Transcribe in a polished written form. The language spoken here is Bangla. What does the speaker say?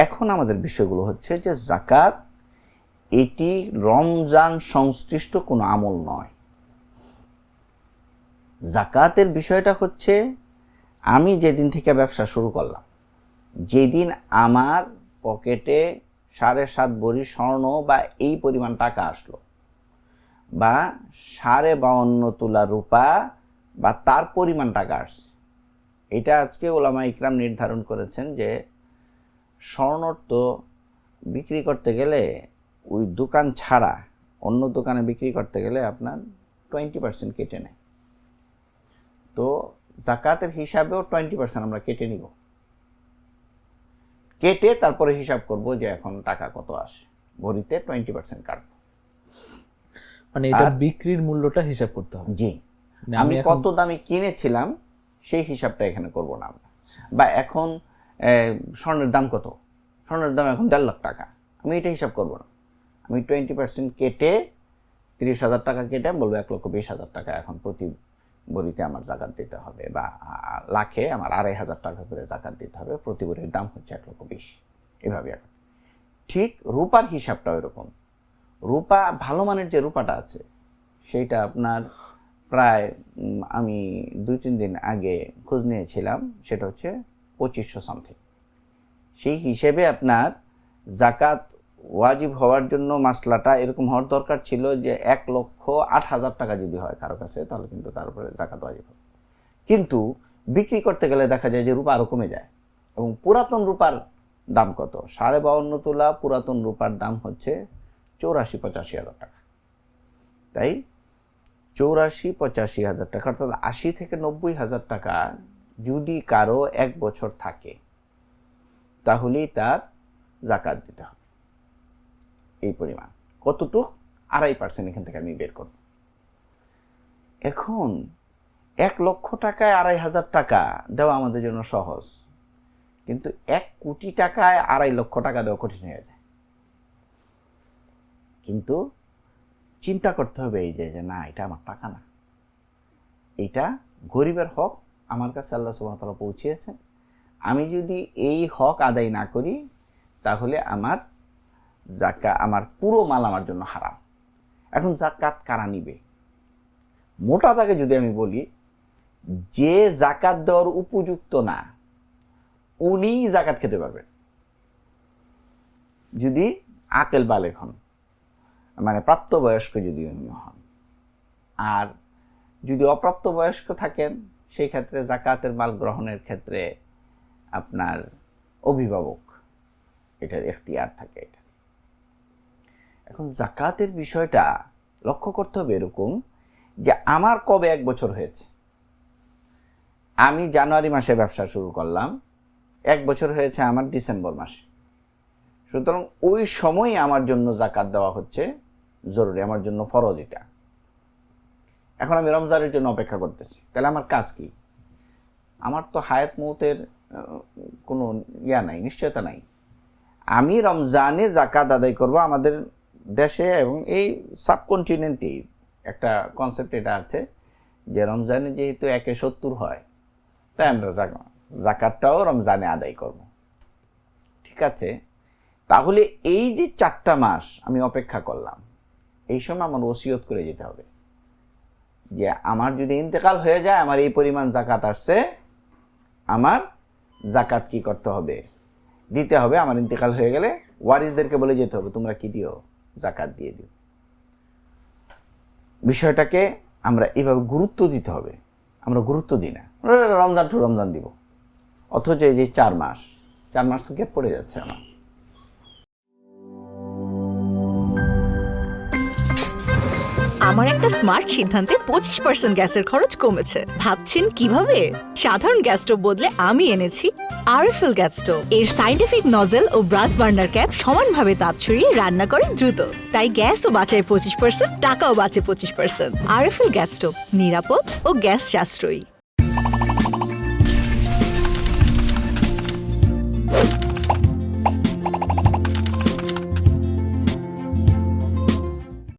এখন আমাদের বিষয়গুলো হচ্ছে যে যাকাত এটি রমজান সংশ্লিষ্ট কোনো আমল নয়। যাকাতের বিষয়টা হচ্ছে আমি যেদিন থেকে ব্যবসা শুরু করলাম, যেদিন আমার পকেটে 7.5 ভরি স্বর্ণ বা এই পরিমাণ টাকা আসলো, বা 52.5 তোলা রূপা বা তার পরিমাণ টাকা আসছে, এটা আজকে ওলামা ইকরাম নির্ধারণ করেছেন যে স্বর্ণ তো বিক্রি করতে গেলে ওই দোকান ছাড়া অন্য দোকানে বিক্রি করতে গেলে আপনার 20% কেটে নেয়। তো যাকাতের হিসাবেও 20% আমরা কেটে নিব, কেটে তারপরে হিসাব করব যে এখন টাকা কত আসে, ভরিতে 20% কাটব। মানে এটা বিক্রির মূল্যটা হিসাব করতে হবে। জি, আমি কত দামে কিনেছিলাম সেই হিসাবটা এখানে করব না আমরা। বা এখন স্বর্ণের দাম কত, স্বর্ণের দাম এখন 1.5 লাখ টাকা, আমি এটা হিসাব করব না। আমি 20% কেটে 30,000 টাকা কেটে আমি বলবো 1,20,000 টাকা এখন প্রতি ভরিতে আমার জাকাত দিতে হবে, বা লাখে আমার 2,500 টাকা করে জাকাত দিতে হবে, প্রতি ভরির দাম হচ্ছে 1,20,000। এভাবে ঠিক রূপার হিসাবটাও এরকম। রূপা ভালো মানের যে রূপাটা আছে সেইটা আপনার প্রায় আমি 2-3 দিন আগে খোঁজ নিয়েছিলাম, সেটা হচ্ছে 2500 সামথিং। সেই হিসেবে আপনার জাকাত ওয়াজিব হওয়ার জন্য মাসলাটা এরকম হওয়ার দরকার ছিল যে 1,08,000 টাকা যদি হয় কারো কাছে, তাহলে কিন্তু তার উপরে জাকাত ওয়াজিব হবে। কিন্তু বিক্রি করতে গেলে দেখা যায় যে রূপা আরও কমে যায়। এবং পুরাতন রূপার দাম কত, 52.5 তোলা পুরাতন রূপার দাম হচ্ছে 84-85,000 টাকা। তাই 84-85,000 টাকা, অর্থাৎ 80 থেকে 90,000 টাকা যদি কারো 1 বছর থাকে তাহলেই তার জাকাত দিতে হবে। এই পরিমাণ কতটুক, 2.5% এখান থেকে আমি বের করব। এখন 1 লক্ষ টাকায় 2,500 টাকা দেওয়া আমাদের জন্য সহজ, কিন্তু 1 কোটি টাকায় 2.5 লক্ষ টাকা দেওয়া কঠিন হয়ে যায়। কিন্তু চিন্তা করতে হবে এই যে না, এটা আমার টাকা না, এটা গরিবের হক, আমার কাছে আল্লাহ সুবহানাহু ওয়া তাআলা পৌঁছিয়েছেন। আমি যদি এই হক আদায় না করি তাহলে আমার আমার পুরো মাল আমার জন্য হারাম। এখন জাকাত কারা নিবে? মোটা দাগে যদি আমি বলি, যে জাকাত দেওয়ার উপযুক্ত না উনি জাকাত খেতে পারবেন, যদি আকেল বালেগ হন, মানে প্রাপ্তবয়স্ক যদি উনি হন। আর যদি অপ্রাপ্তবয়স্ক থাকেন সেই ক্ষেত্রে জাকাতের মাল গ্রহণের ক্ষেত্রে আপনার অভিভাবক এটার এখতিয়ার থাকে। এটা এখন জাকাতের বিষয়টা লক্ষ্য করতে হবে এরকম যে আমার কবে 1 বছর হয়েছে, আমি জানুয়ারি মাসে ব্যবসা শুরু করলাম, 1 বছর হয়েছে আমার ডিসেম্বর মাসে, সুতরাং ওই সময় আমার জন্য জাকাত দেওয়া হচ্ছে জরুরি, আমার জন্য ফরজ এটা। এখন আমি রমজানের জন্য অপেক্ষা করতেছি, তাহলে আমার কাজ কি? আমার তো হায়াত মৌতের কোনো নাই, নিশ্চয়তা নাই। আমি রমজানে জাকাত আদায় করব। আমাদের দেশে এবং এই সাবকন্টিনেন্টেই একটা কনসেপ্ট এটা আছে যে রমজানে যেহেতু 1/70 হয়, তাই আমরা জাকাতটাও রমজানে আদায় করব। ঠিক আছে, তাহলে এই যে 4টা মাস আমি অপেক্ষা করলাম, এই সময় আমার ওসিয়ত করে যেতে হবে যে আমার যদি ইন্তেকাল হয়ে যায়, আমার এই পরিমাণ জাকাত আসছে, আমার জাকাত কি করতে হবে? দিতে হবে। আমার ইন্তেকাল হয়ে গেলে ওয়ারিসদেরকে বলে যেতে হবে তোমরা কি দিও, জাকাত দিয়ে দিও। বিষয়টাকে আমরা এইভাবে গুরুত্ব দিতে হবে। আমরা গুরুত্ব দিই না, রমজান টু রমজান দিব, অথচ এই যে 4 মাস তো গ্যাপ পড়ে যাচ্ছে আমার। আমার একটা স্মার্ট সিদ্ধান্তে 25% গ্যাসের খরচ কমেছে। ভাবছেন কিভাবে? সাধারণ গ্যাস স্টোভ বদলে আমি এনেছি আরএফএল গ্যাস স্টোভ। এর সাইন্টিফিক নজল ও ব্রাস বার্নার ক্যাপ সমানভাবে তাপ ছড়িয়ে রান্না করে দ্রুত, তাই গ্যাসও বাঁচায় 25%, টাকাও বাঁচে 25%। আরএফএল গ্যাস স্টোভ, নিরাপদ ও গ্যাস সাশ্রয়ী।